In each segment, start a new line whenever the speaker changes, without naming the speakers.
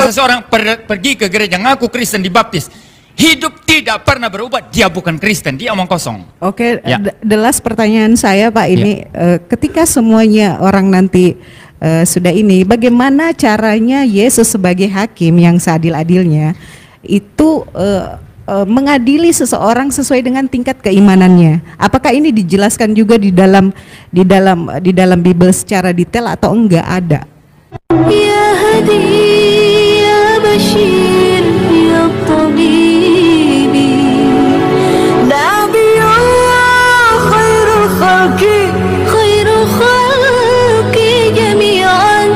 seseorang pergi ke gereja ngaku Kristen dibaptis, hidup tidak pernah berubah, dia bukan Kristen, dia omong kosong.
Oke,
Ya.
the last pertanyaan saya Pak ini, ketika semuanya orang nanti sudah ini, bagaimana caranya Yesus sebagai hakim yang seadil-adilnya itu mengadili seseorang sesuai dengan tingkat keimanannya? Apakah ini dijelaskan juga di dalam Bible secara detail atau enggak ada?
Ya Hadi ya Bashir ya Tabibi Nabiyullah khairul khalqi jami'an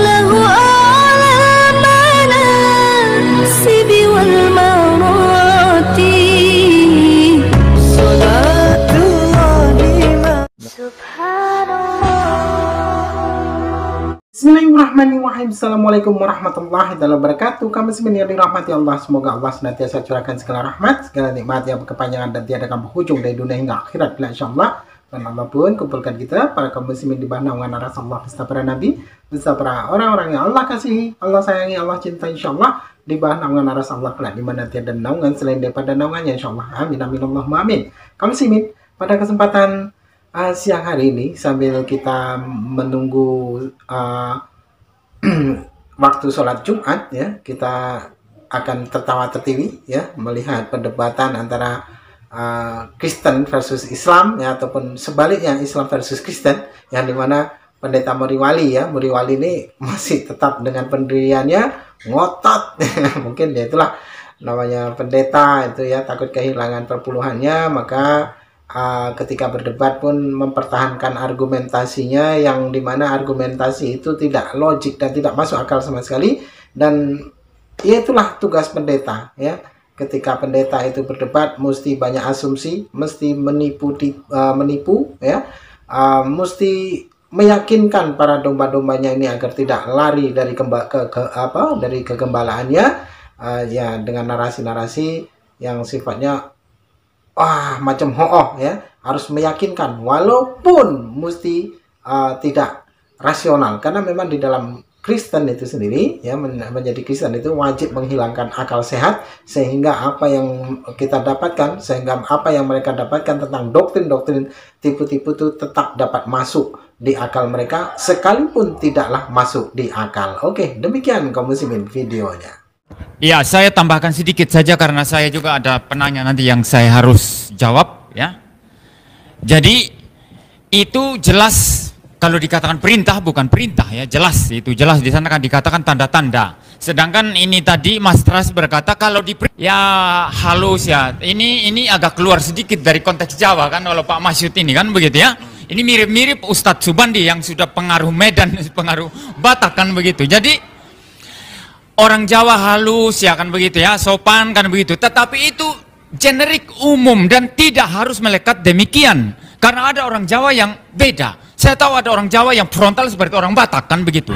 lahu a'la manasibi wal marati Salatullah Subhanallah.
Bismillahirrahmanirrahim. Assalamualaikum warahmatullahi wabarakatuh. Kami sebenarnya dirahmati Allah. Semoga Allah senantiasa curahkan segala rahmat, segala nikmat yang berkepanjangan dan tiada akan berhujung dari dunia hingga akhirat insyaallah. Dan Allah pun kumpulkan kita para kaum muslimin di bawah naungan aras Allah beserta para nabi, beserta para orang-orang yang Allah kasihi, Allah sayangi, Allah cinta insyaallah, di bawah naungan aras Allah kelak di mana tiada naungan selain daripada naungannya insyaallah. Amin amin Allahumma amin. Kaum muslimin, pada kesempatan siang hari ini sambil kita menunggu waktu sholat Jumat ya, kita akan tertawa tertiwi ya melihat perdebatan antara Kristen versus Islam ya, ataupun sebaliknya Islam versus Kristen, yang dimana pendeta Muriwali ya, Muriwali ini masih tetap dengan pendiriannya ngotot mungkin ya itulah namanya pendeta itu ya, takut kehilangan perpuluhannya, maka ketika berdebat pun mempertahankan argumentasinya, yang dimana argumentasi itu tidak logik dan tidak masuk akal sama sekali. Dan ya itulah tugas pendeta ya, ketika pendeta itu berdebat mesti banyak asumsi, mesti menipu ya, mesti meyakinkan para domba-dombanya ini agar tidak lari dari dari kegembalaannya ya, dengan narasi-narasi yang sifatnya macam ho'oh ya, harus meyakinkan walaupun mesti tidak rasional, karena memang di dalam Kristen itu sendiri ya, menjadi Kristen itu wajib menghilangkan akal sehat, sehingga apa yang kita dapatkan, sehingga apa yang mereka dapatkan tentang doktrin-doktrin tipu-tipu itu tetap dapat masuk di akal mereka, sekalipun tidaklah masuk di akal. Oke, demikian kaum muslimin videonya.
Ya, saya tambahkan sedikit saja karena saya juga ada penanya nanti yang saya harus jawab ya. Jadi itu jelas kalau dikatakan perintah bukan perintah ya, jelas itu jelas di sana kan dikatakan tanda-tanda. Sedangkan ini tadi Mas Tras berkata kalau ya halus ya. Ini agak keluar sedikit dari konteks Jawa kan, kalau Pak Masyud ini kan begitu ya. Ini mirip-mirip Ustadz Subandi yang sudah pengaruh Medan, pengaruh Batak kan begitu. Jadi orang Jawa halus ya kan begitu ya, sopan kan begitu, tetapi itu generik umum dan tidak harus melekat demikian, karena ada orang Jawa yang beda. Saya tahu ada orang Jawa yang frontal seperti orang Batak kan begitu.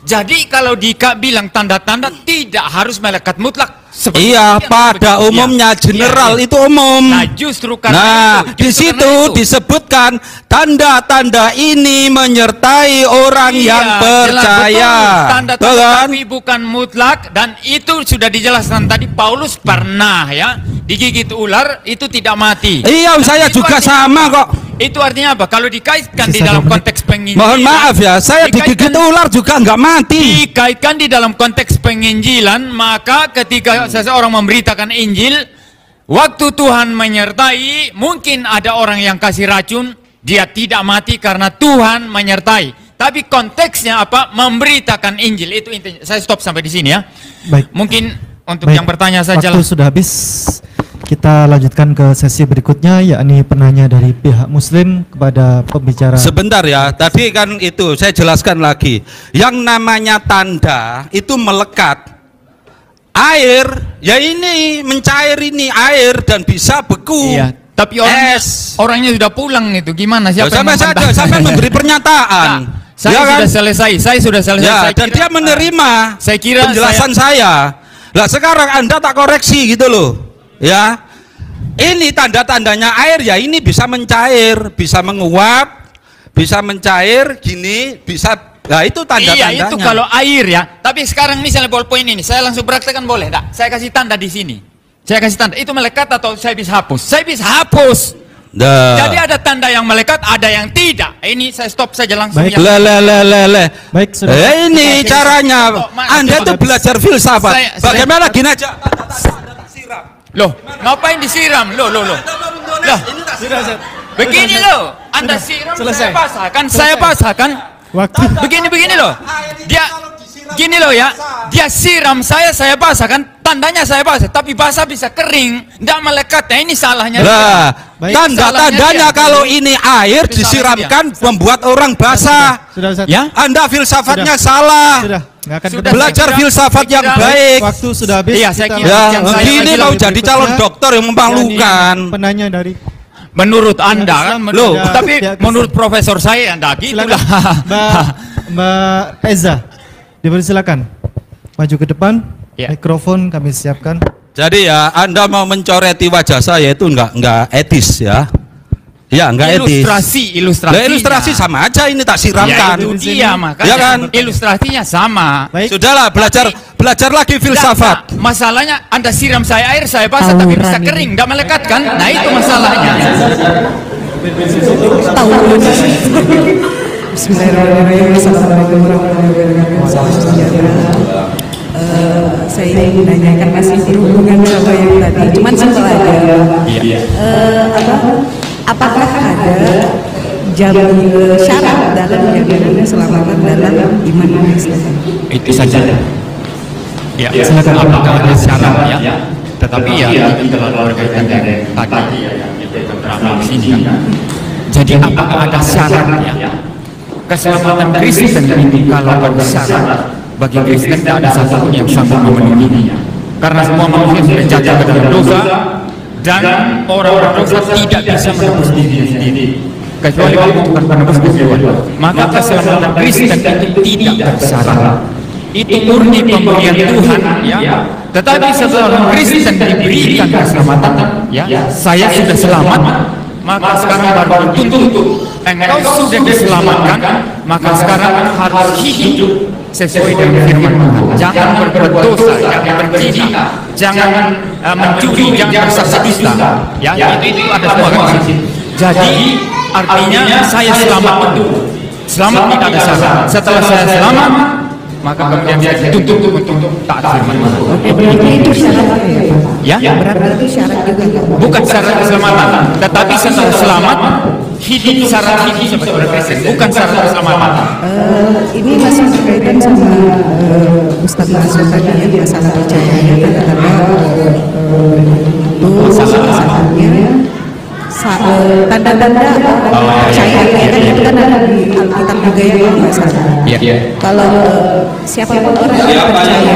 Jadi kalau bilang tanda-tanda tidak harus melekat mutlak.
Iya, pada umumnya general itu umum.
Nah, justru karena
di situ disebutkan tanda-tanda ini menyertai orang yang percaya.
Tanda-tanda tapi bukan mutlak, dan itu sudah dijelaskan tadi. Paulus pernah ya digigit ular, itu tidak mati.
Iya, dan saya juga sama kok.
Itu artinya apa? Kalau dikaitkan di dalam konteks penginjilan,
mohon maaf ya, saya digigit ular juga nggak mati.
Dikaitkan di dalam konteks penginjilan, maka ketika seseorang memberitakan Injil, waktu Tuhan menyertai, mungkin ada orang yang kasih racun, dia tidak mati karena Tuhan menyertai. Tapi konteksnya apa? Memberitakan Injil, itu intinya. Saya stop sampai di sini ya.
Baik.
Mungkin untuk yang bertanya saja.
Waktu sudah habis. Kita lanjutkan ke sesi berikutnya, yakni penanya dari pihak Muslim kepada pembicara.
Sebentar ya, tadi kan itu saya jelaskan lagi. Yang namanya tanda itu melekat. Air, ya ini mencair ini air dan bisa beku.
Iya, tapi orangnya sudah pulang itu gimana? Siapa yang
saja, sampai memberi pernyataan.
Nah, saya sudah selesai, saya sudah selesai.
Ya,
saya
dan dia menerima penjelasan saya. Lah sekarang Anda tak koreksi gitu loh. Ya, ini tanda-tandanya air ya, ini bisa mencair, bisa menguap, bisa mencair, gini, bisa Nah itu tanda-tandanya.
Iya itu kalau air ya. Tapi sekarang misalnya ballpoint ini, saya langsung praktekkan boleh enggak? Saya kasih tanda di sini. Saya kasih tanda. Itu melekat atau saya bisa hapus? Saya bisa hapus. Jadi ada tanda yang melekat, ada yang tidak. Ini saya stop saja langsung.
Baik. Baik, sudah.
Ini caranya. Anda tuh belajar filsafat. Bagaimana gini aja?
Loh, ngapain disiram? Loh. Loh. Begini loh. Anda siram,
Selesai.
saya basahkan, saya basahkan.
Waktu.
Begini loh. Dia gini loh ya. Dia siram saya basahkan. Tandanya saya basah, tapi basah bisa kering, tidak melekat. Ya, ini salahnya.
Nah,
Baik.
tanda-tandanya
Salahnya dia.
kalau ini air
Tapi
disiramkan membuat orang basah.
Sudah, Ustaz.
Ya?
Anda filsafatnya salah.
Sudah. Nggak akan
Sudah.
ketemu.
Belajar
Saya kira-
filsafat
saya
yang
kira-
baik.
Waktu sudah habis.
Iya, saya
Kita
kira-
Ya,
yang saya
ini
lagi
mau
lagi
jadi calon dokter yang memalukan.
Penanya dari
Menurut Anda kan,
Loh,
tapi
ya,
menurut profesor saya Anda gitu
silakan
lah.
Mbak Eza, dipersilakan maju ke depan.
Ya.
Mikrofon kami siapkan.
Jadi ya, Anda mau mencoreti wajah saya itu enggak etis ya. Ya, enggak etis.
Ilustrasi.
Lah, ilustrasi sama aja ini tak
Ya,
siramkan.
itu dia makanya.
Ya kan?
Ilustrasinya sama.
Baik.
Sudahlah, belajar lagi filsafat.
Nah, masalahnya Anda siram saya air, saya basah tapi bisa kering, nggak melekat kan? Nah itu masalahnya.
Bismillahirrahmanirrahim. Assalamualaikum warahmatullahi wabarakatuh. Saya ingin menanyakan masih berhubungan sama yang tadi, cuman simpel aja. Apakah ada syarat dalam jaminan keselamatan dalam iman Islam?
Itu saja. Ya, silakan. Apakah ada syarat ya? Tetapi ya itu terlalu berkaitan dengan tadi yang terang di sini kan. Jadi apakah ada syarat ya? Keselamatan Kristen ini kalau ada syarat bagi Kristen tidak ada satupun yang sanggup memenuhinya. Karena semua manusia sudah jatuh ke dalam dosa dan orang berdosa tidak bisa menebus dirinya sendiri kecuali membutuhkan penebus Tuhan. Maka keselamatan Kristen itu tidak bersyarat. Itu murni pemberian Tuhan ya. Tetapi setelah Kristen diberikan keselamatan ya, saya sudah selamat, maka sekarang baru dituntut engkau sudah diselamatkan, maka sekarang harus hidup sesuai dengan firman Tuhan. Jangan berbuat dosa, jangan berzina, jangan mencuri, jangan bersaksi dusta. Ya, itu ada semua kan. Jadi artinya saya selamat betul. Selamat tidak ada syarat. Setelah saya selamat, maka kemudian saya dituntut untuk taat firman Tuhan.
Berarti itu syaratnya ya, Pak?
Ya,
Berarti syarat juga ya, Pak?
bukan syarat keselamatan, tetapi setelah selamat hidup syarat hidup sebagai orang Kristen, bukan syarat keselamatan.
Ini masih berkaitan sama Ustaz Masud tadi ya, masalah percayanya kan itu masalahnya tanda-tanda percaya ya kan itu kan ada di Alkitab juga ya kalau nggak salah. Kalau siapapun orang yang percaya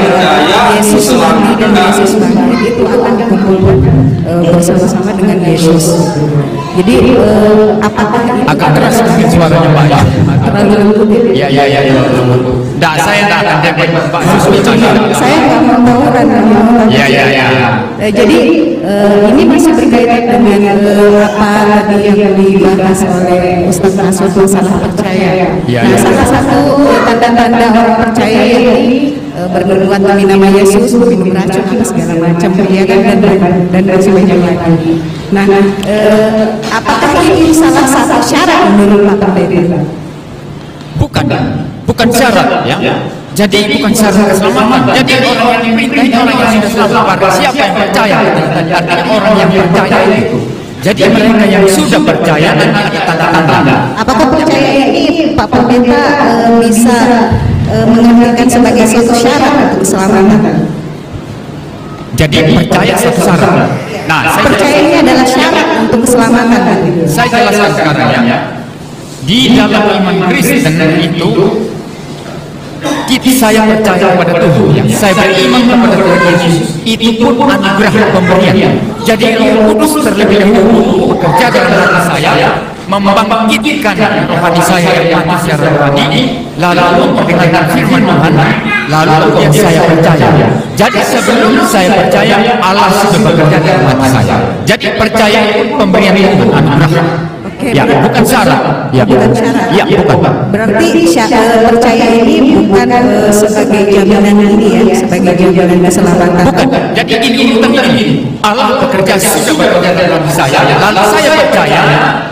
Yesus mati dan Yesus bangkit itu akan dikumpulkan bersama-sama dengan Yesus. Jadi apakah itu
Agak keras sedikit suaranya Pak ya.
terlalu lembut ya?
Ya. Nggak, saya nggak akan debet Pak Yusuf tadi.
Saya nggak mau tahu ranahnya.
Ya.
Jadi ini masih berkaitan dengan apa tadi yang dibahas oleh Ustaz Masud masalah percaya.
Ya,
Nah,
ya.
salah satu tanda-tanda orang percaya ini berbuat demi nama Yesus, minum racun apa segala macam, ya kan dan masih banyak lagi. Nah, apakah ini salah satu syarat menurut Pak Pendeta?
Bukan syarat ya. Jadi bukan syarat keselamatan. Jadi orang yang diperintah ini orang yang sudah selamat. Barang siapa yang percaya, artinya orang yang percaya itu. Jadi mereka yang sudah percaya dan ada tanda-tanda.
Apakah percaya ini Pak Pendeta bisa mengartikan sebagai suatu syarat untuk keselamatan?
Jadi percaya satu syarat. Nah,
Percaya ini adalah syarat untuk keselamatan.
saya jelaskan sekarang ya. Di dalam iman Kristen itu saya percaya kepada Tuhan, ya. Saya beriman kepada Tuhan Yesus. Itu pun anugerah pemberian. Jadi Roh Kudus terlebih dahulu bekerja dalam hati saya, membangkitkan rohani saya yang mati secara rohani, lalu memperdengarkan firman Tuhan, lalu kemudian saya percaya. Jadi sebelum saya percaya, Allah sudah bekerja dalam hati saya. Jadi percaya itu pemberian Tuhan, anugerah.
Oke,
Ya, bukan syarat. Ya,
bukan syarat.
Ya, bukan.
Berarti percaya ini bukan sebagai jaminan ini ya, sebagai jaminan keselamatan.
Bukan. Jadi ini urutan ini. Allah bekerja sudah bekerja dalam saya. Lalu saya percaya.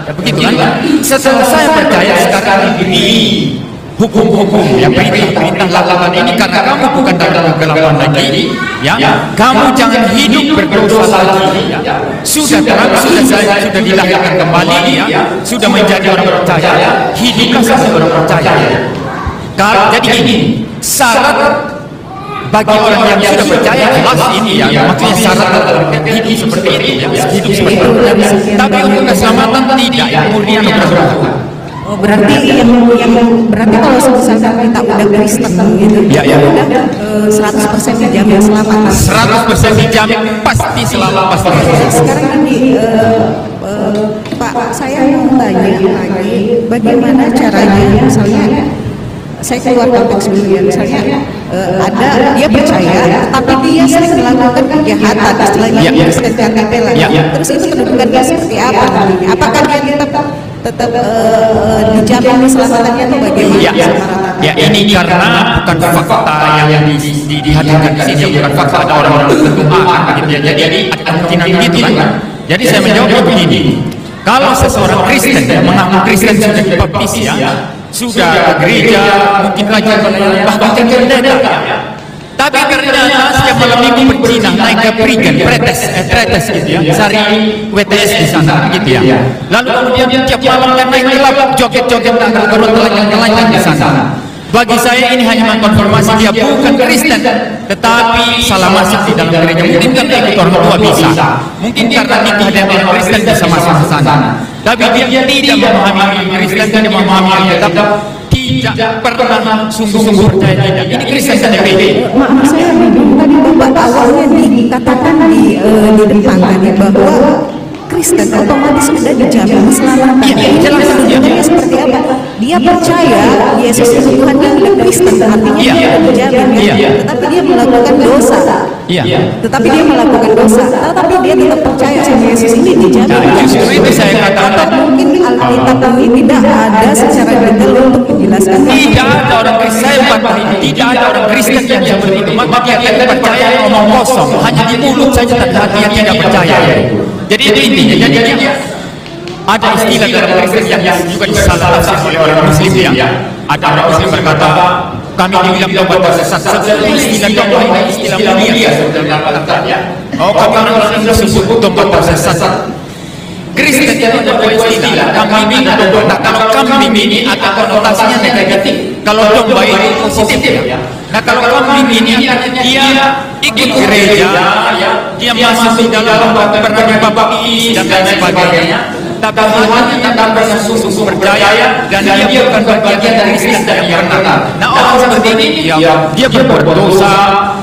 Ya begitu kan? Setelah saya percaya sekarang ini hukum-hukum ya perintah lakukan ini karena kamu bukan dalam kegelapan lagi ya. Kamu jangan hidup berdosa lagi ya. Sudah terang, sudah dilahirkan kembali ya. Sudah menjadi orang percaya. Hiduplah sebagai orang percaya. Kalau jadi gini, syarat bagi orang yang sudah percaya jelas ini ya, maksudnya syarat hidup seperti itu ya, hidup seperti itu. Tapi untuk keselamatan tidak, yang murni berdoa.
Oh, berarti yang berarti kalau misalkan kita udah Kristen gitu,
ya.
udah 100% dijamin selamat.
100% dijamin pasti selamat pasti.
Sekarang ini Pak, saya mau tanya lagi, bagaimana caranya misalnya saya keluar konteks dulu ya, misalnya ada dia percaya tapi dia sering melakukan kejahatan istilahnya Kristen KTP lah. Terus itu kedudukannya seperti apa nantinya? Apakah dia tetap dijamin keselamatannya atau bagaimana?
Ya ini karena bukan fakta yang dihadirkan di sini, bukan fakta ada orang tertentu gitu ya. Jadi ada kemungkinan begitu kan. Jadi saya menjawab begini. Kalau seseorang Kristen yang mengaku Kristen sudah dibaptis ya, sudah ke gereja, mungkin rajin bahkan ke pendeta. Tapi ternyata setiap malam minggu berzina, naik ke Prigen, Pretes gitu ya, cari WTS di sana gitu ya. Lalu kemudian tiap malam naik kelab, joget-joget dan telanjang di sana. Bagi saya ini hanya mengkonfirmasi dia bukan Kristen, tetapi salah masuk di dalam gereja. Mungkin karena ikut orang tua bisa, mungkin karena nikah dengan orang Kristen bisa masuk ke sana. Tapi dia tidak memahami Kristen, tidak memahami Alkitab, tidak pernah sungguh-sungguh percaya tidak. Ini Kristen KTP.
Maaf saya bingung tadi Bapak awalnya dikatakan di depan tadi bahwa Kristen otomatis sudah dijamin keselamatan.
Iya, jelas.
Sebenarnya seperti apa? Dia percaya Yesus itu Tuhan yang tidak Kristen, artinya dia dijamin ya. Tetapi dia melakukan dosa. Tetapi dia melakukan dosa. Tetapi dia tetap percaya sama Yesus ini dijamin.
Justru itu saya katakan.
Atau mungkin Alkitab ini tidak ada secara detail untuk menjelaskan.
Tidak ada orang Kristen, tidak ada orang Kristen yang seperti itu. Maka dia percaya omong kosong, hanya di mulut saja tapi hatinya tidak percaya. Jadi itu intinya. Jadi ada istilah dalam Kristen yang juga disalah-tafsir oleh orang Muslim ya. Ada orang Muslim berkata, kami dibilang tobat tersesat. Sebenarnya istilah tobat ini istilah mulia dalam Alkitab ya. Oh, kami orang Muslim disebut tobat tersesat. Kristen itu ada dua istilah, kambing ini ada domba. Nah, kalau kambing ini ada konotasinya negatif, kalau domba ini positif ya. Nah, kalau kambing ini dia ikut gereja, dia masuk di dalam perkara baptis dan lain sebagainya. Tapi hatinya tidak pernah sungguh percaya dan dia bukan bagian dari Kristen yang benar. Nah, orang seperti ini dia berbuat dosa,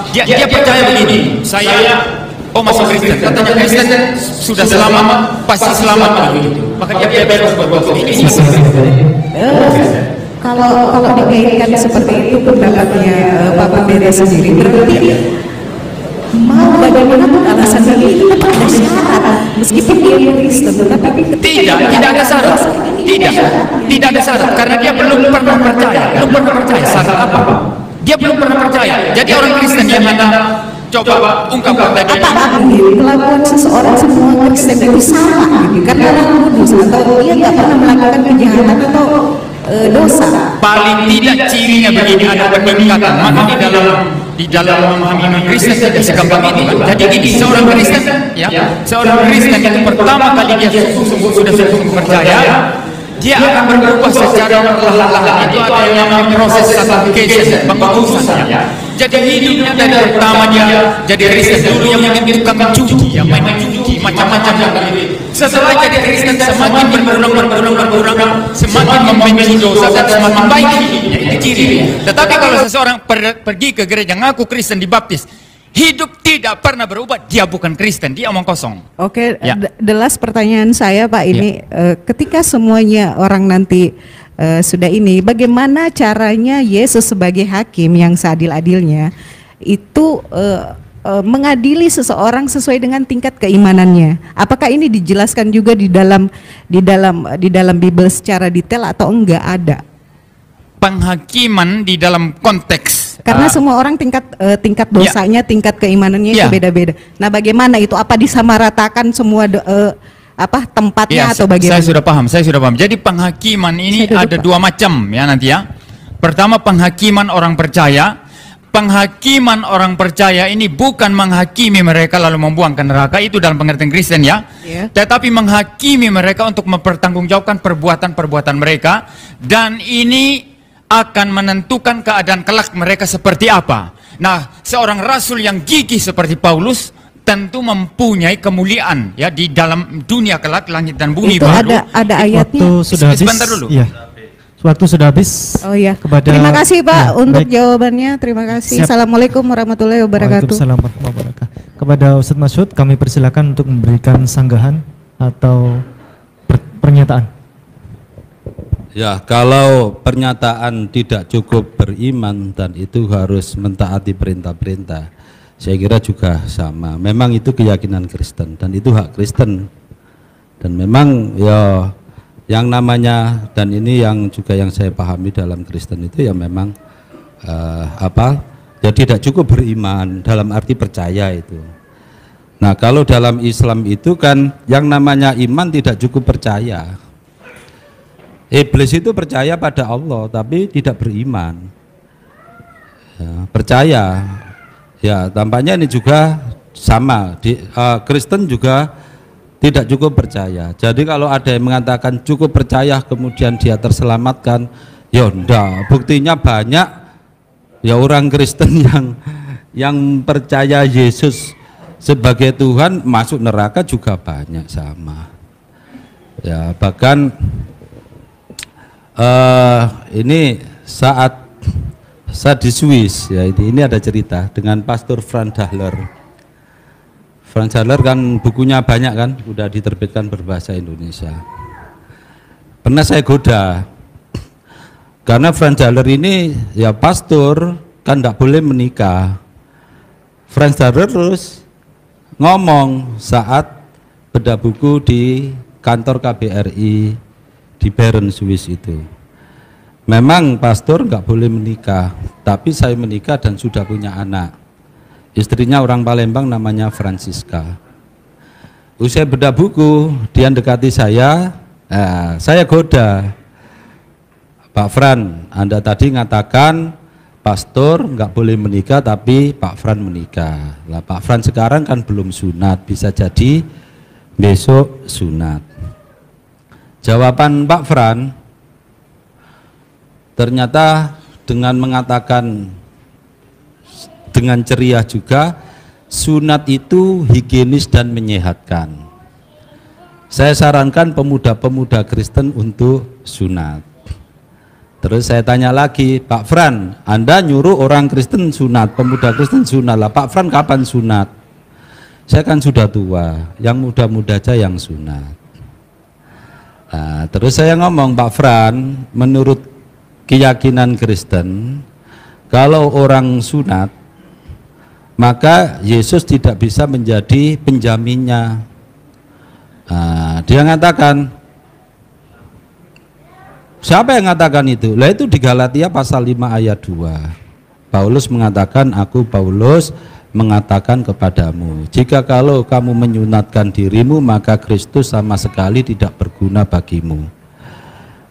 dia percaya begini, saya masuk Kristen, katanya Kristen sudah selamat, pasti selamat begitu. Maka dia bebas berbuat dosa. Ini
kalau dikaitkan seperti itu pendapatnya Pak Pendeta sendiri, berarti mau bagaimanapun alasan ini tetap ada syarat, meskipun dia Kristen, tetapi
tidak ada syarat, tidak ada syarat, karena dia belum pernah percaya, syarat apa? Dia belum pernah percaya. Jadi orang Kristen yang hanya coba ungkapkan tadi.
Apa kelakuan seseorang semua Kristen itu sama gitu, karena orang kudus atau dia nggak pernah melakukan kejahatan atau dosa.
Paling tidak cirinya begini, ada peningkatan. Maka di dalam memahami Kristen tidak segampang itu kan. Jadi gini, seorang Kristen itu pertama kali dia sudah sungguh percaya, dia akan berubah secara perlahan-lahan. Itu ada yang namanya proses sanctification, pengudusan ya. Jadi hidupnya dari pertama dia jadi Kristen dulu yang mungkin tukang judi, yang main judi, macam-macam yang begitu. Setelah jadi Kristen semakin berkurang, semakin membenci dosa dan semakin baik hidupnya. Itu ciri. Tetapi kalau seseorang pergi ke gereja ngaku Kristen dibaptis, hidup tidak pernah berubah, dia bukan Kristen, dia omong kosong.
Oke,
ya.
The last pertanyaan saya Pak ini, ketika semuanya orang nanti sudah ini, bagaimana caranya Yesus sebagai hakim yang seadil-adilnya itu mengadili seseorang sesuai dengan tingkat keimanannya. Apakah ini dijelaskan juga di dalam Bible secara detail atau enggak ada?
Penghakiman di dalam konteks
Karena semua orang tingkat dosanya, tingkat keimanannya itu beda-beda. Nah, bagaimana itu? Apa disamaratakan semua tempatnya atau bagaimana?
Saya sudah paham. Jadi penghakiman ini ada dua macam ya nanti ya. Pertama, penghakiman orang percaya. Penghakiman orang percaya ini bukan menghakimi mereka lalu membuang ke neraka, itu dalam pengertian Kristen ya. Tetapi menghakimi mereka untuk mempertanggungjawabkan perbuatan-perbuatan mereka, dan ini akan menentukan keadaan kelak mereka seperti apa. Nah, seorang rasul yang gigih seperti Paulus tentu mempunyai kemuliaan ya di dalam dunia kelak, langit dan bumi
itu
baru.
Ada ayatnya.
Waktu sudah habis.
Sebentar dulu.
Iya. Waktu sudah habis.
Oh iya.
Ya,
Terima kasih Pak untuk
baik.
jawabannya. Terima kasih.
Siap.
Assalamualaikum warahmatullahi wabarakatuh.
Waalaikumsalam warahmatullahi wabarakatuh. Kepada Ustadz Masyud kami persilakan untuk memberikan sanggahan atau pernyataan.
Ya, kalau pernyataan tidak cukup beriman dan itu harus mentaati perintah-perintah, saya kira juga sama. Memang itu keyakinan Kristen dan itu hak Kristen. Dan memang ya yang namanya, dan ini yang juga yang saya pahami dalam Kristen itu ya memang ya tidak cukup beriman dalam arti percaya itu. Nah, kalau dalam Islam itu kan yang namanya iman tidak cukup percaya. Iblis itu percaya pada Allah tapi tidak beriman. Ya, percaya. Ya, tampaknya ini juga sama. Kristen juga tidak cukup percaya. Jadi kalau ada yang mengatakan cukup percaya kemudian dia terselamatkan, ya enggak. Buktinya banyak ya orang Kristen yang percaya Yesus sebagai Tuhan masuk neraka juga banyak sama. Ya, bahkan ini saat saya di Swiss ya, ini ada cerita dengan Pastor Franz Dahler. Franz Dahler kan bukunya banyak kan, udah diterbitkan berbahasa Indonesia. Pernah saya goda, karena Franz Dahler ini ya pastor kan tidak boleh menikah. Franz Dahler terus ngomong saat bedah buku di kantor KBRI di Bern, Swiss itu. Memang pastor nggak boleh menikah, tapi saya menikah dan sudah punya anak. Istrinya orang Palembang namanya Francisca. Usai bedah buku, dia dekati saya goda. Pak Fran, Anda tadi ngatakan pastor nggak boleh menikah, tapi Pak Fran menikah. Lah Pak Fran sekarang kan belum sunat, bisa jadi besok sunat. Jawaban Pak Fran ternyata dengan mengatakan dengan ceria juga, sunat itu higienis dan menyehatkan. Saya sarankan pemuda-pemuda Kristen untuk sunat. Terus saya tanya lagi, Pak Fran, Anda nyuruh orang Kristen sunat, pemuda Kristen sunat lah. Pak Fran kapan sunat? Saya kan sudah tua, yang muda-muda aja yang sunat. Nah, terus saya ngomong, Pak Fran, menurut keyakinan Kristen, kalau orang sunat, maka Yesus tidak bisa menjadi penjaminnya. Nah, dia mengatakan, siapa yang mengatakan itu? Lah itu di Galatia pasal 5 ayat 2. Paulus mengatakan, aku Paulus mengatakan kepadamu, jika kalau kamu menyunatkan dirimu, maka Kristus sama sekali tidak berguna bagimu.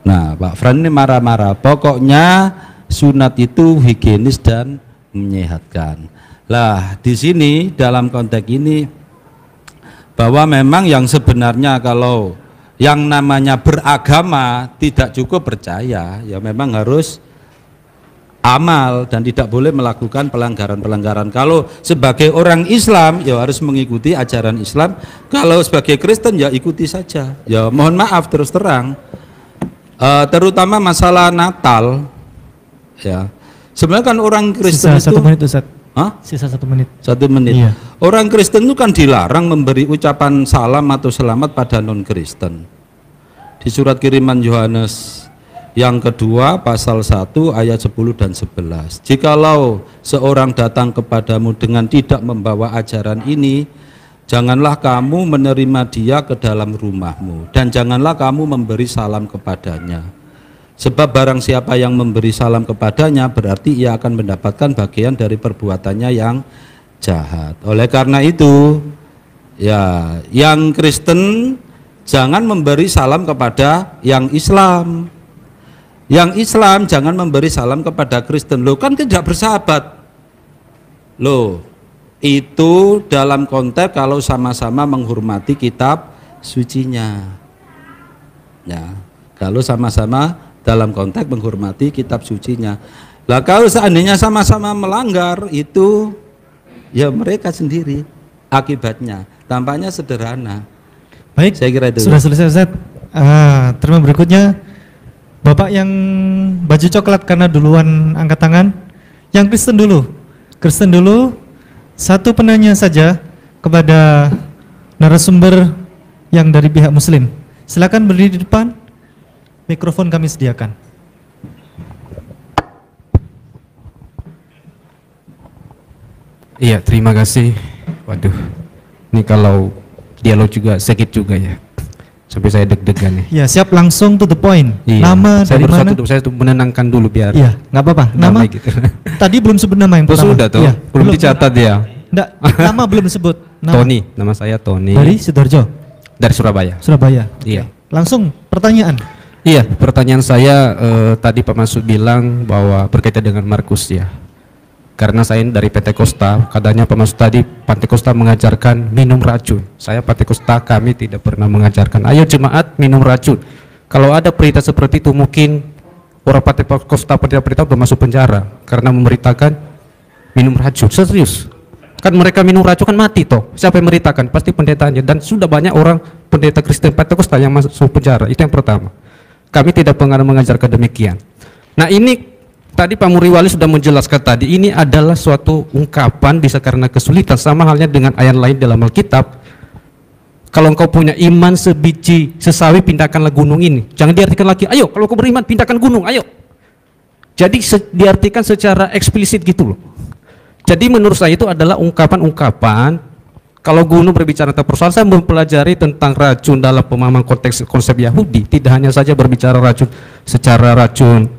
Nah, Pak Fran ini marah-marah. Pokoknya sunat itu higienis dan menyehatkan. Lah, di sini dalam konteks ini bahwa memang yang sebenarnya kalau yang namanya beragama tidak cukup percaya, ya memang harus amal dan tidak boleh melakukan pelanggaran-pelanggaran. Kalau sebagai orang Islam ya harus mengikuti ajaran Islam, kalau sebagai Kristen ya ikuti saja. Ya mohon maaf terus terang, terutama masalah Natal ya. Sebenarnya kan orang Kristen
Sisa
itu
1 menit Ustaz.
Hah?
Sisa 1 menit.
1 menit.
Iya.
Orang Kristen itu kan dilarang memberi ucapan salam atau selamat pada non Kristen. Di surat kiriman Yohanes Yang kedua pasal 1 ayat 10 dan 11. Jikalau seorang datang kepadamu dengan tidak membawa ajaran ini, janganlah kamu menerima dia ke dalam rumahmu, dan janganlah kamu memberi salam kepadanya. Sebab barang siapa yang memberi salam kepadanya, berarti ia akan mendapatkan bagian dari perbuatannya yang jahat. Oleh karena itu, ya, yang Kristen jangan memberi salam kepada yang Islam. Yang Islam jangan memberi salam kepada Kristen. Loh, kan tidak bersahabat. Loh, itu dalam konteks kalau sama-sama menghormati kitab sucinya. Ya, kalau sama-sama dalam konteks menghormati kitab sucinya. Lah kalau seandainya sama-sama melanggar, itu ya mereka sendiri akibatnya. Tampaknya sederhana.
Baik,
saya kira itu.
Sudah selesai, Ustaz. Terima berikutnya. Bapak yang baju coklat karena duluan angkat tangan. Yang Kristen dulu. Kristen dulu. Satu penanya saja kepada narasumber yang dari pihak Muslim. Silakan berdiri di depan. Mikrofon kami sediakan.
Iya, terima kasih. Waduh, ini kalau dialog juga sakit juga ya. Sampai saya deg-degan nih.
Ya, siap, langsung to the point.
Iya.
Nama
saya
dari mana?
saya tuh menenangkan dulu biar.
Iya, nggak apa-apa. Nama
gitu.
Tadi belum sebut nama yang pertama.
Sudah tuh,
Iya,
belum dicatat ya.
Enggak, nama belum disebut. Nama.
Tony, nama saya Tony.
Dari Sidoarjo.
Dari Surabaya.
Surabaya.
Iya.
Langsung pertanyaan.
Iya, pertanyaan saya tadi Pak Masud bilang bahwa berkaitan dengan Markus ya. Karena saya dari Pentakosta, katanya Pak Masud tadi Pentakosta mengajarkan minum racun. Saya Pentakosta, kami tidak pernah mengajarkan ayo jemaat minum racun. Kalau ada berita seperti itu mungkin orang Pentakosta sudah masuk penjara karena memberitakan minum racun. Serius. Kan mereka minum racun kan mati toh. Siapa yang memberitakan? Pasti pendetanya, dan sudah banyak orang pendeta Kristen Pentakosta yang masuk penjara. Itu yang pertama. Kami tidak pernah mengajarkan demikian. Nah, ini tadi Pak Muriwali sudah menjelaskan tadi, ini adalah suatu ungkapan bisa karena kesulitan, sama halnya dengan ayat lain dalam Alkitab. Kalau engkau punya iman sebiji sesawi, pindahkanlah gunung ini. Jangan diartikan lagi, ayo kalau kau beriman pindahkan gunung, ayo. Jadi diartikan secara eksplisit gitu loh. Jadi menurut saya itu adalah ungkapan-ungkapan. Kalau gunung berbicara tentang persoalan, saya mempelajari tentang racun dalam pemahaman konteks konsep Yahudi. Tidak hanya saja berbicara racun secara racun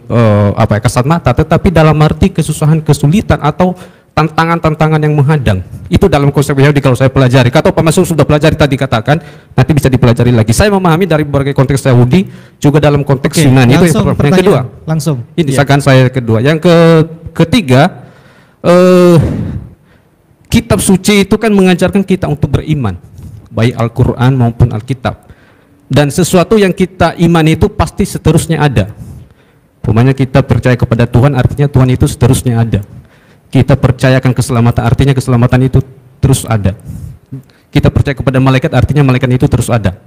kasat mata, tetapi dalam arti kesusahan, kesulitan atau tantangan-tantangan yang menghadang. Itu dalam konsep Yahudi kalau saya pelajari. Kalau Pak Masud sudah pelajari tadi katakan, nanti bisa dipelajari lagi. Saya memahami dari berbagai konteks Yahudi, juga dalam konteks Yunani. Itu yang kedua.
Langsung.
Ini misalkan saya kedua. Yang ketiga, kitab suci itu kan mengajarkan kita untuk beriman, baik Al-Quran maupun Alkitab. Dan sesuatu yang kita imani itu pasti seterusnya ada. Pokoknya kita percaya kepada Tuhan, artinya Tuhan itu seterusnya ada. Kita percayakan keselamatan, artinya keselamatan itu terus ada. Kita percaya kepada malaikat, artinya malaikat itu terus ada.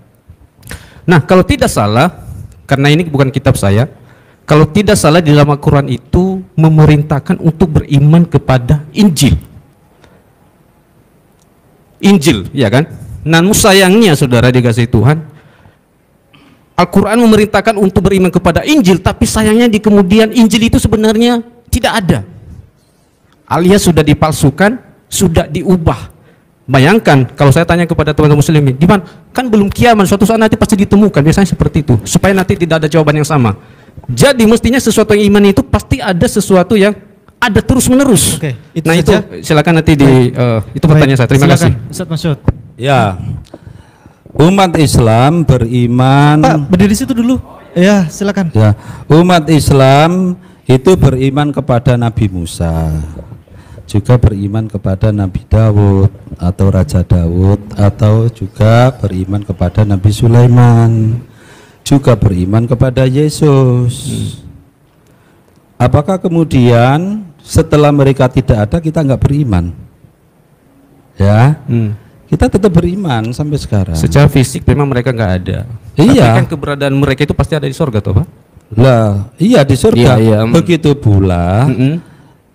Nah, kalau tidak salah, karena ini bukan kitab saya, kalau tidak salah di dalam Al-Quran itu memerintahkan untuk beriman kepada Injil. Injil, ya kan? Namun sayangnya saudara dikasih Tuhan, Al-Quran memerintahkan untuk beriman kepada Injil, tapi sayangnya di kemudian Injil itu sebenarnya tidak ada, alias sudah dipalsukan, sudah diubah. Bayangkan kalau saya tanya kepada teman-teman muslimin, gimana? Kan belum kiamat, suatu saat nanti pasti ditemukan, biasanya seperti itu, supaya nanti tidak ada jawaban yang sama. Jadi mestinya sesuatu yang iman itu pasti ada sesuatu yang ada terus menerus.
Oke,
nah
saja.
itu silakan nanti itu pertanyaan saya. Terima kasih.
Ustaz Masud.
Ya, umat Islam beriman.
Pak, berdiri situ dulu. Ya, silakan.
Ya, umat Islam itu beriman kepada Nabi Musa, juga beriman kepada Nabi Daud atau Raja Daud, atau juga beriman kepada Nabi Sulaiman, juga beriman kepada Yesus. Apakah kemudian setelah mereka tidak ada kita nggak beriman? Ya, kita tetap beriman sampai sekarang.
Secara fisik memang mereka nggak ada.
Iya.
Tapi kan keberadaan mereka itu pasti ada di surga, toh Pak?
Lah, iya di surga.
Iya.
Begitu pula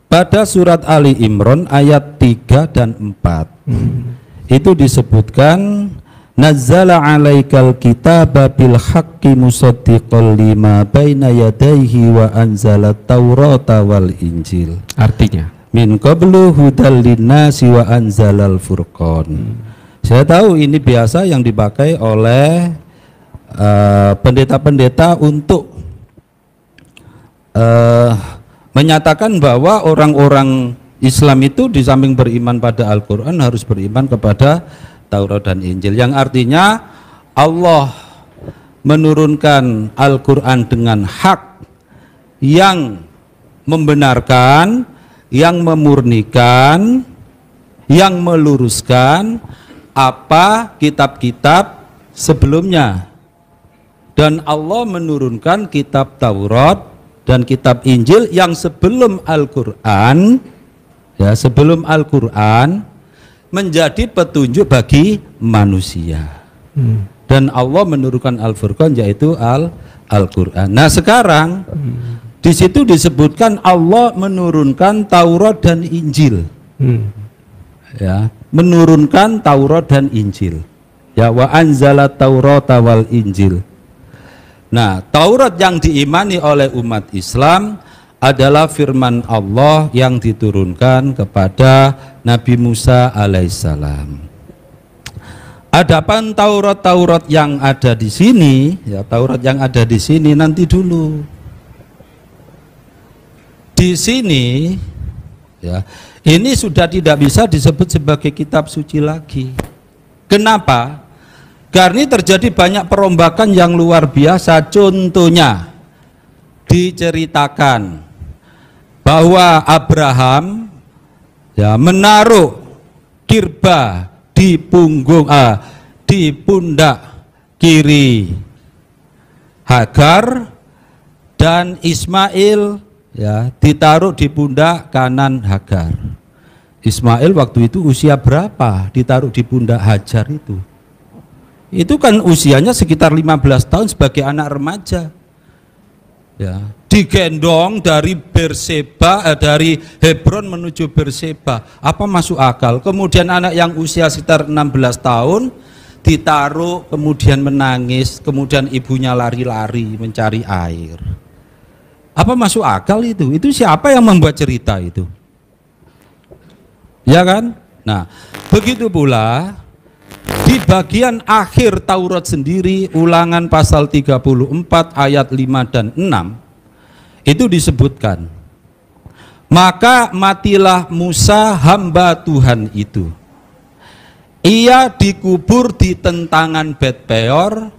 pada surat Ali Imran ayat 3 dan 4 itu disebutkan nazzala 'alaikal kitaba bil haqqi musaddiqan lima baina yadayhi wa anzalat taurata wal injil.
Artinya
Min qablu hudal linnasi wa anzalal furqan. Saya tahu ini biasa yang dipakai oleh pendeta-pendeta untuk menyatakan bahwa orang-orang Islam itu di samping beriman pada Al-Quran harus beriman kepada Taurat dan Injil, yang artinya Allah menurunkan Al-Quran dengan hak yang membenarkan, yang memurnikan, yang meluruskan apa kitab-kitab sebelumnya. Dan Allah menurunkan kitab Taurat dan kitab Injil yang sebelum Al-Quran, ya, sebelum Al-Quran menjadi petunjuk bagi manusia. Dan Allah menurunkan Al-Furqan, yaitu Al-Quran. Nah sekarang di situ disebutkan Allah menurunkan Taurat dan Injil. Ya, menurunkan Taurat dan Injil. Ya, wa anzala Taurata wal Injil. Nah, Taurat yang diimani oleh umat Islam adalah firman Allah yang diturunkan kepada Nabi Musa alaihissalam. Adapun Taurat yang ada di sini, ya, Taurat yang ada di sini nanti dulu. Di sini, ya, ini sudah tidak bisa disebut sebagai kitab suci lagi. Kenapa? Karena terjadi banyak perombakan yang luar biasa. Contohnya diceritakan bahwa Abraham, ya, menaruh kirba di punggung, di pundak kiri Hagar, dan Ismail, ya, ditaruh di pundak kanan Hagar. Ismail waktu itu usia berapa ditaruh di pundak Hajar itu? Itu kan usianya sekitar 15 tahun sebagai anak remaja. Ya, digendong dari dari Hebron menuju Berseba. Apa masuk akal? Kemudian anak yang usia sekitar 16 tahun ditaruh, kemudian menangis, kemudian ibunya lari-lari mencari air. Apa masuk akal itu? Itu siapa yang membuat cerita itu? Ya kan? Nah, begitu pula di bagian akhir Taurat sendiri, Ulangan pasal 34 ayat 5 dan 6, itu disebutkan, maka matilah Musa hamba Tuhan itu. Ia dikubur di tentangan Bet Peor,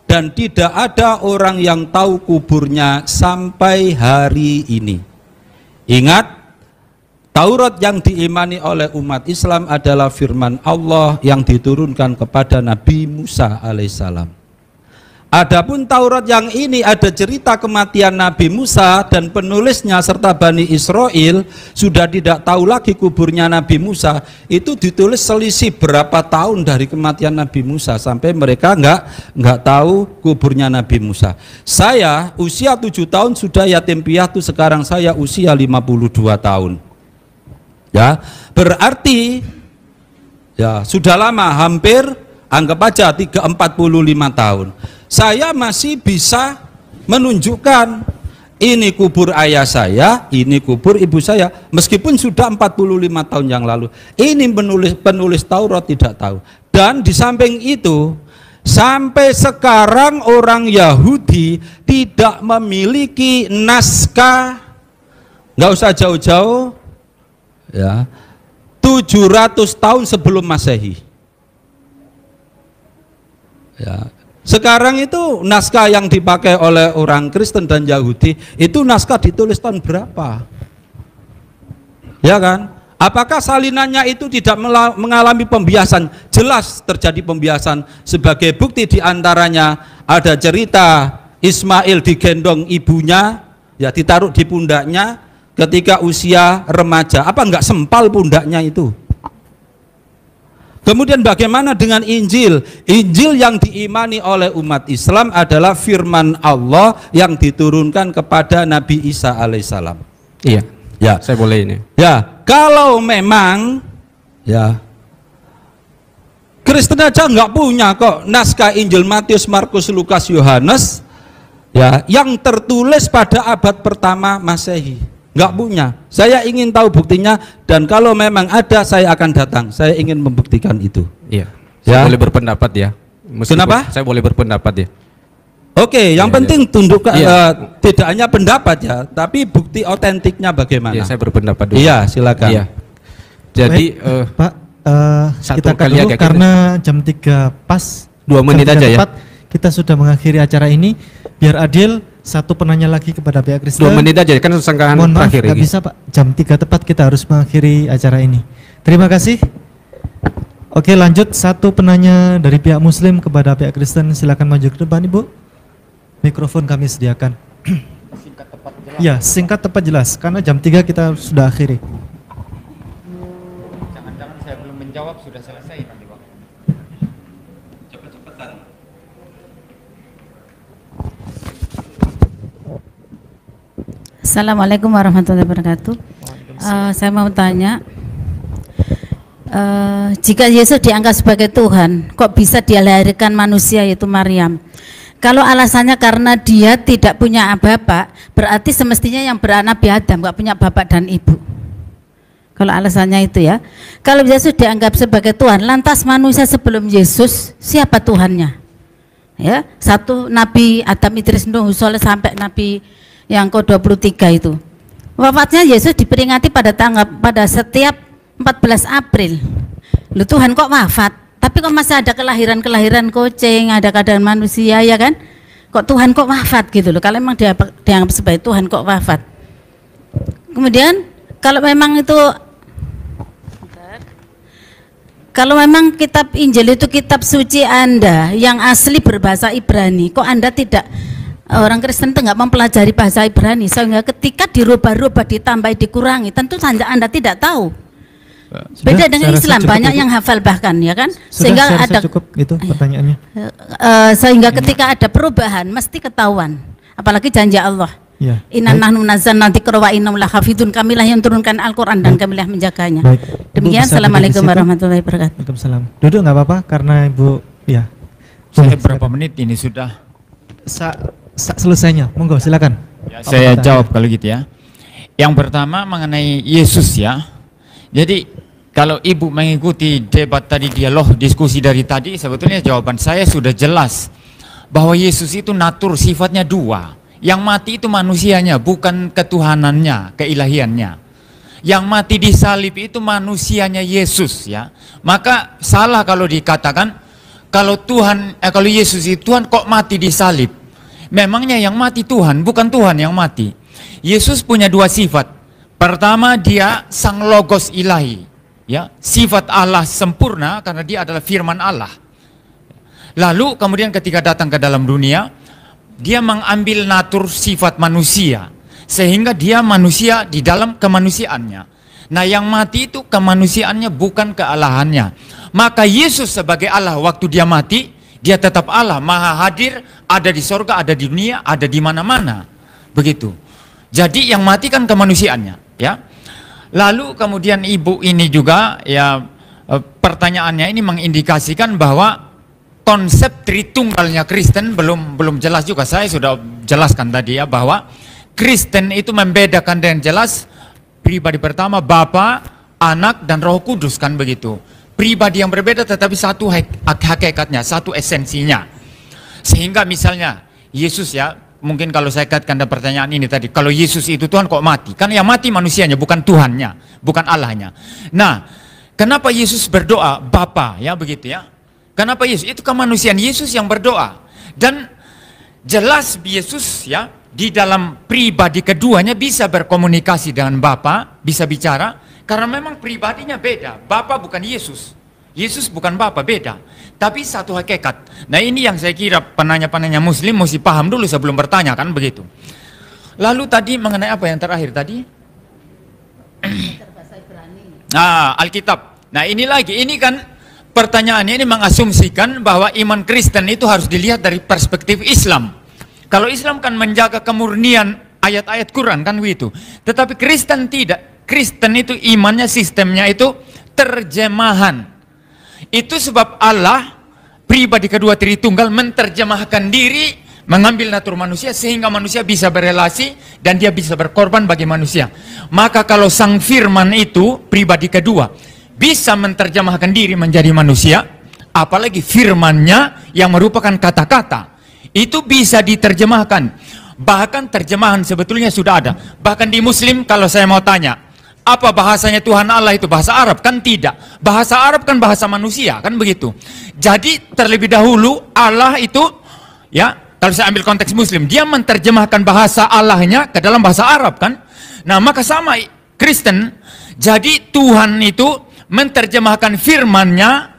dan tidak ada orang yang tahu kuburnya sampai hari ini. Ingat, Taurat yang diimani oleh umat Islam adalah firman Allah yang diturunkan kepada Nabi Musa alaihissalam. Adapun Taurat yang ini ada cerita kematian Nabi Musa, dan penulisnya serta Bani Israel sudah tidak tahu lagi kuburnya Nabi Musa. Itu ditulis selisih berapa tahun dari kematian Nabi Musa sampai mereka nggak tahu kuburnya Nabi Musa. Saya usia 7 tahun sudah yatim piatu, sekarang saya usia 52 tahun. Ya, berarti ya sudah lama, hampir anggap aja 45 tahun. Saya masih bisa menunjukkan ini kubur ayah saya, ini kubur ibu saya, meskipun sudah 45 tahun yang lalu. Ini penulis Taurat tidak tahu. Dan di samping itu, sampai sekarang orang Yahudi tidak memiliki naskah, nggak usah jauh-jauh, ya, 700 tahun sebelum Masehi. Ya, sekarang itu naskah yang dipakai oleh orang Kristen dan Yahudi itu naskah ditulis tahun berapa? Ya kan? Apakah salinannya itu tidak mengalami pembiasan? Jelas terjadi pembiasan. Sebagai bukti diantaranya ada cerita Ismail digendong ibunya, ya, ditaruh di pundaknya ketika usia remaja. Apa enggak sempal pundaknya itu? Kemudian bagaimana dengan Injil? Injil yang diimani oleh umat Islam adalah firman Allah yang diturunkan kepada Nabi Isa alaihissalam.
Iya,
ya,
saya boleh ini.
Ya, kalau memang, ya, Kristen aja nggak punya kok naskah Injil Matius, Markus, Lukas, Yohanes ya yang tertulis pada abad pertama Masehi. Nggak punya. Saya ingin tahu buktinya, dan kalau memang ada saya akan datang. Saya ingin membuktikan itu.
Iya.
Ya.
Saya boleh berpendapat ya.
Kenapa?
Saya boleh berpendapat ya.
Oke, yang
Iya,
penting tundukkan
Iya.
tidak hanya pendapat ya, tapi bukti otentiknya bagaimana.
Iya, saya berpendapat dulu.
Iya, silakan.
Iya. Jadi
Pak,
satu
kita
kali
dulu
agak
karena jam 3 pas
2 menit
jam 3
aja ya.
tepat, kita sudah mengakhiri acara ini. Biar adil, satu penanya lagi kepada pihak Kristen.
2 menit aja kan sangkaan
Mohon maaf,
terakhir
nggak
ini.
bisa Pak. Jam 3 tepat kita harus mengakhiri acara ini. Terima kasih. Oke, lanjut, satu penanya dari pihak Muslim kepada pihak Kristen. Silakan maju ke depan, Ibu. Mikrofon kami sediakan. Ya, singkat tepat jelas. Karena jam 3 kita sudah akhiri.
Jangan-jangan saya belum menjawab sudah selesai nanti, Pak. Cepet-cepetan.
Assalamualaikum warahmatullahi wabarakatuh. Saya mau tanya, jika Yesus dianggap sebagai Tuhan, kok bisa dia lahirkan manusia yaitu Maryam? Kalau alasannya karena dia tidak punya bapak, berarti semestinya yang beranak Nabi Adam nggak punya bapak dan ibu. Kalau alasannya itu ya. Kalau Yesus dianggap sebagai Tuhan, lantas manusia sebelum Yesus siapa Tuhannya? Ya, satu Nabi Adam, Idris, Nuh, Soleh sampai Nabi yang ke-23 itu. Wafatnya Yesus diperingati pada setiap 14 April. Lu Tuhan kok wafat? Tapi kok masih ada kelahiran kucing, ada keadaan manusia ya kan? Kok Tuhan kok wafat gitu loh. Kalau memang dianggap sebagai Tuhan kok wafat. Kemudian kalau memang kitab Injil itu kitab suci Anda yang asli berbahasa Ibrani, kok Anda tidak, orang Kristen itu nggak mempelajari bahasa Ibrani, sehingga ketika dirubah-rubah, ditambah, dikurangi, tentu saja Anda tidak tahu. Beda dengan Islam, banyak yang hafal bahkan ya kan, sehingga ada
cukup itu pertanyaannya.
Sehingga ketika ada perubahan mesti ketahuan, apalagi janji Allah.
Ya.
Inna nahnu nazzalna dzikra wa inna lahu hafidun, kamilah yang turunkan Al-Qur'an dan kamilah menjaganya.
Baik.
Demikian,
Ibu bisa
assalamualaikum
berdiri di situ.
warahmatullahi wabarakatuh.
Waalaikumsalam. Duduk nggak apa-apa karena Ibu ya.
Saya
Boleh,
berapa
silakan.
menit ini sudah?
Selesainya, monggo silakan.
Ya, saya jawab kalau gitu ya. Yang pertama mengenai Yesus ya. Jadi kalau Ibu mengikuti debat tadi, dialog diskusi dari tadi, sebetulnya jawaban saya sudah jelas bahwa Yesus itu natur sifatnya dua. Yang mati itu manusianya, bukan ketuhanannya, keilahiannya. Yang mati di salib itu manusianya Yesus ya. Maka salah kalau dikatakan kalau kalau Yesus itu Tuhan kok mati di salib. Memangnya yang mati Tuhan, bukan Tuhan yang mati. Yesus punya dua sifat. Pertama, dia sang logos ilahi, ya, sifat Allah sempurna karena dia adalah firman Allah. Lalu kemudian ketika datang ke dalam dunia, dia mengambil natur sifat manusia, sehingga dia manusia di dalam kemanusiaannya. Nah, yang mati itu kemanusiaannya, bukan kealahannya. Maka Yesus sebagai Allah waktu dia mati, dia tetap Allah, maha hadir, ada di sorga, ada di dunia, ada di mana-mana. Begitu. Jadi yang mati kan kemanusiaannya, ya. Lalu kemudian Ibu ini juga ya, pertanyaannya ini mengindikasikan bahwa konsep Tritunggalnya Kristen belum jelas juga. Saya sudah jelaskan tadi ya, bahwa Kristen itu membedakan dengan jelas pribadi pertama, Bapa, Anak, dan Roh Kudus, kan begitu. Pribadi yang berbeda tetapi satu hakikatnya, satu esensinya. Sehingga misalnya Yesus ya, mungkin kalau saya kaitkan dengan pertanyaan ini tadi, kalau Yesus itu Tuhan kok mati? Kan yang mati manusianya, bukan Tuhannya, bukan Allahnya. Nah, kenapa Yesus berdoa Bapa ya, begitu ya? Kenapa Yesus? Itu kemanusiaan Yesus yang berdoa. Dan jelas Yesus ya, di dalam pribadi keduanya bisa berkomunikasi dengan Bapa, bisa bicara, karena memang pribadinya beda. Bapa bukan Yesus, Yesus bukan Bapa, beda. Tapi satu hakikat. Nah, ini yang saya kira penanya-penanya Muslim mesti paham dulu sebelum bertanya, kan begitu. Lalu tadi mengenai apa yang terakhir tadi? Alkitab. Nah, ini lagi, ini kan pertanyaannya ini mengasumsikan bahwa iman Kristen itu harus dilihat dari perspektif Islam. Kalau Islam kan menjaga kemurnian ayat-ayat Quran, kan begitu. Tetapi Kristen tidak. Kristen itu imannya, sistemnya itu terjemahan. Itu sebab Allah pribadi kedua Tritunggal menerjemahkan diri, mengambil natur manusia sehingga manusia bisa berelasi dan dia bisa berkorban bagi manusia. Maka kalau Sang Firman itu pribadi kedua bisa menerjemahkan diri menjadi manusia, apalagi firman-Nya yang merupakan kata-kata, itu bisa diterjemahkan. Bahkan terjemahan sebetulnya sudah ada. Bahkan di Muslim kalau saya mau tanya, apa bahasanya Tuhan Allah itu? Bahasa Arab? Kan tidak. Bahasa Arab kan bahasa manusia, kan begitu. Jadi terlebih dahulu Allah itu, ya, kalau saya ambil konteks Muslim, dia menerjemahkan bahasa Allahnya ke dalam bahasa Arab, kan? Nah, maka sama Kristen, jadi Tuhan itu menerjemahkan firman-Nya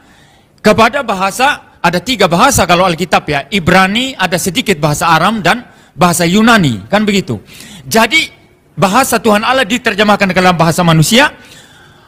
kepada bahasa, ada 3 bahasa kalau Alkitab ya, Ibrani, ada sedikit bahasa Aram dan bahasa Yunani, kan begitu. Jadi bahasa Tuhan Allah diterjemahkan ke dalam bahasa manusia,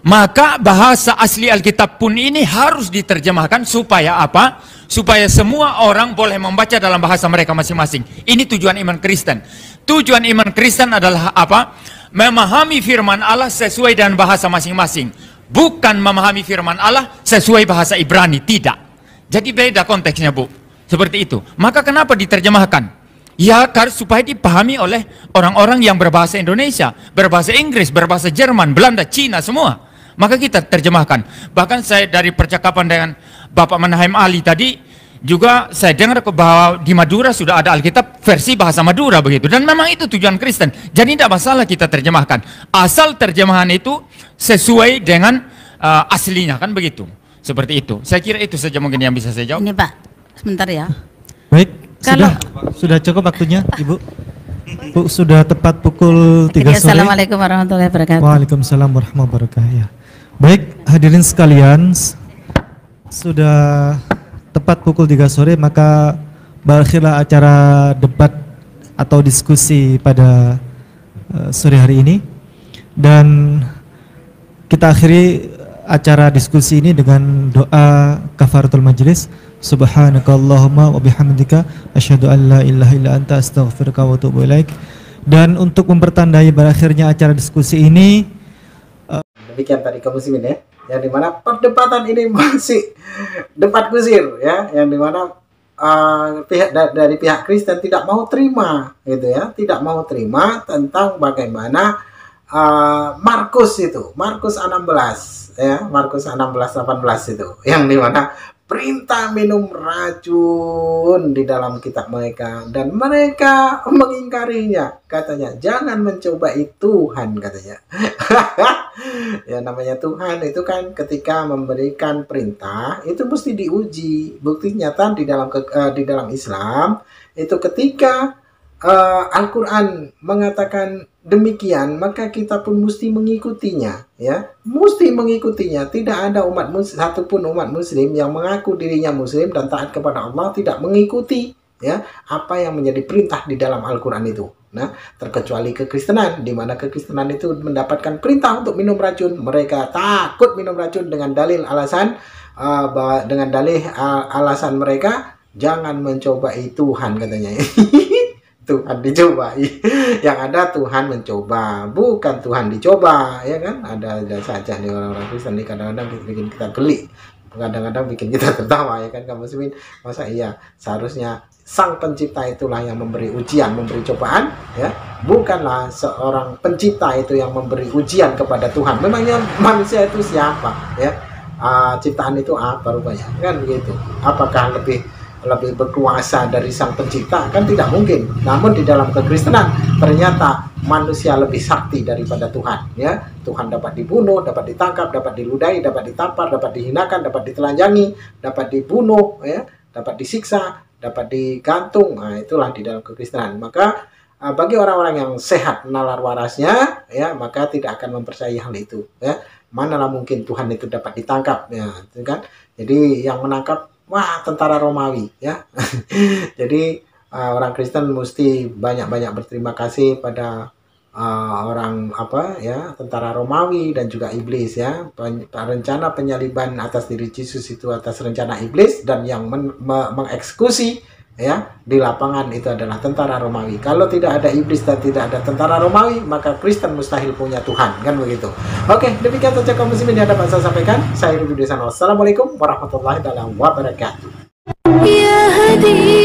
maka bahasa asli Alkitab pun ini harus diterjemahkan supaya apa? Supaya semua orang boleh membaca dalam bahasa mereka masing-masing. Ini tujuan iman Kristen. Tujuan iman Kristen adalah apa? Memahami firman Allah sesuai dengan bahasa masing-masing. Bukan memahami firman Allah sesuai bahasa Ibrani, tidak. Jadi beda konteksnya, Bu. Seperti itu. Maka kenapa diterjemahkan? Ya, supaya dipahami oleh orang-orang yang berbahasa Indonesia, berbahasa Inggris, berbahasa Jerman, Belanda, Cina, semua. Maka kita terjemahkan. Bahkan saya dari percakapan dengan Bapak Manahem Ali tadi, juga saya dengar bahwa di Madura sudah ada Alkitab versi bahasa Madura begitu. Dan memang itu tujuan Kristen. Jadi tidak masalah kita terjemahkan. Asal terjemahan itu sesuai dengan aslinya, kan begitu. Seperti itu. Saya kira itu saja mungkin yang bisa saya jawab.
Ini Pak, sebentar ya.
Baik,
Kalau-
sudah cukup waktunya, Ibu. Bu, sudah tepat pukul 3 sore.
Assalamualaikum warahmatullahi wabarakatuh.
Waalaikumsalam warahmatullahi wabarakatuh. Ya. Baik, hadirin sekalian, sudah tepat pukul 3 sore, maka berakhirlah acara debat atau diskusi pada sore hari ini. Dan kita akhiri acara diskusi ini dengan doa kafaratul majelis. Subhanakallahumma wa bihamdika asyhadu an la ilaha illa anta astaghfiruka wa atubu ilaik. Dan untuk mempertandai berakhirnya acara diskusi ini,
Demikian tadi kaum muslimin ya, yang dimana perdebatan ini masih debat kusir ya, yang dimana dari pihak Kristen tidak mau terima gitu ya, tidak mau terima tentang bagaimana Markus 16 ya, Markus 16:18 itu, yang dimana perintah minum racun di dalam kitab mereka dan mereka mengingkarinya, katanya jangan mencobai Tuhan, katanya. Ya namanya Tuhan itu kan ketika memberikan perintah itu mesti diuji. Bukti nyata di dalam Islam itu ketika Al-Quran mengatakan demikian, maka kita pun mesti mengikutinya, ya, mesti mengikutinya. Tidak ada satupun umat muslim yang mengaku dirinya muslim dan taat kepada Allah tidak mengikuti ya apa yang menjadi perintah di dalam Al-Quran itu. Nah, terkecuali kekristenan, di mana kekristenan itu mendapatkan perintah untuk minum racun, mereka takut minum racun dengan dalil alasan alasan mereka jangan mencobai Tuhan, katanya. Tuhan dicobai, yang ada Tuhan mencoba, bukan Tuhan dicoba, ya kan? Ada saja nih orang-orang Kristen nih kadang-kadang bikin kita geli, kadang-kadang bikin kita tertawa, ya kan kaum muslimin? Masa iya seharusnya Sang Pencipta itulah yang memberi ujian, memberi cobaan, ya, bukanlah seorang pencipta itu yang memberi ujian kepada Tuhan. Memangnya manusia itu siapa, ya? Ciptaan itu apa rupanya, kan begitu? Apakah lebih berkuasa dari Sang Pencipta? Kan tidak mungkin. Namun di dalam kekristenan ternyata manusia lebih sakti daripada Tuhan, ya. Tuhan dapat dibunuh, dapat ditangkap, dapat diludahi, dapat ditampar, dapat dihinakan, dapat ditelanjangi, dapat dibunuh, ya, dapat disiksa, dapat digantung. Nah, itulah di dalam kekristenan. Maka bagi orang-orang yang sehat nalar warasnya, ya, maka tidak akan mempercayai hal itu, ya. Manalah mungkin Tuhan itu dapat ditangkap, ya, kan? Jadi yang menangkap, wah, tentara Romawi, ya. Jadi orang Kristen mesti banyak-banyak berterima kasih pada tentara Romawi dan juga iblis, ya. Rencana penyaliban atas diri Yesus itu atas rencana iblis, dan yang mengeksekusi ya di lapangan itu adalah tentara Romawi. Kalau tidak ada iblis dan tidak ada tentara Romawi, maka Kristen mustahil punya Tuhan, kan begitu. Oke, demikian saja kaum muslimin yang dapat saya sampaikan. Saya Rudi Desano. Assalamualaikum warahmatullahi wabarakatuh.
يا هدي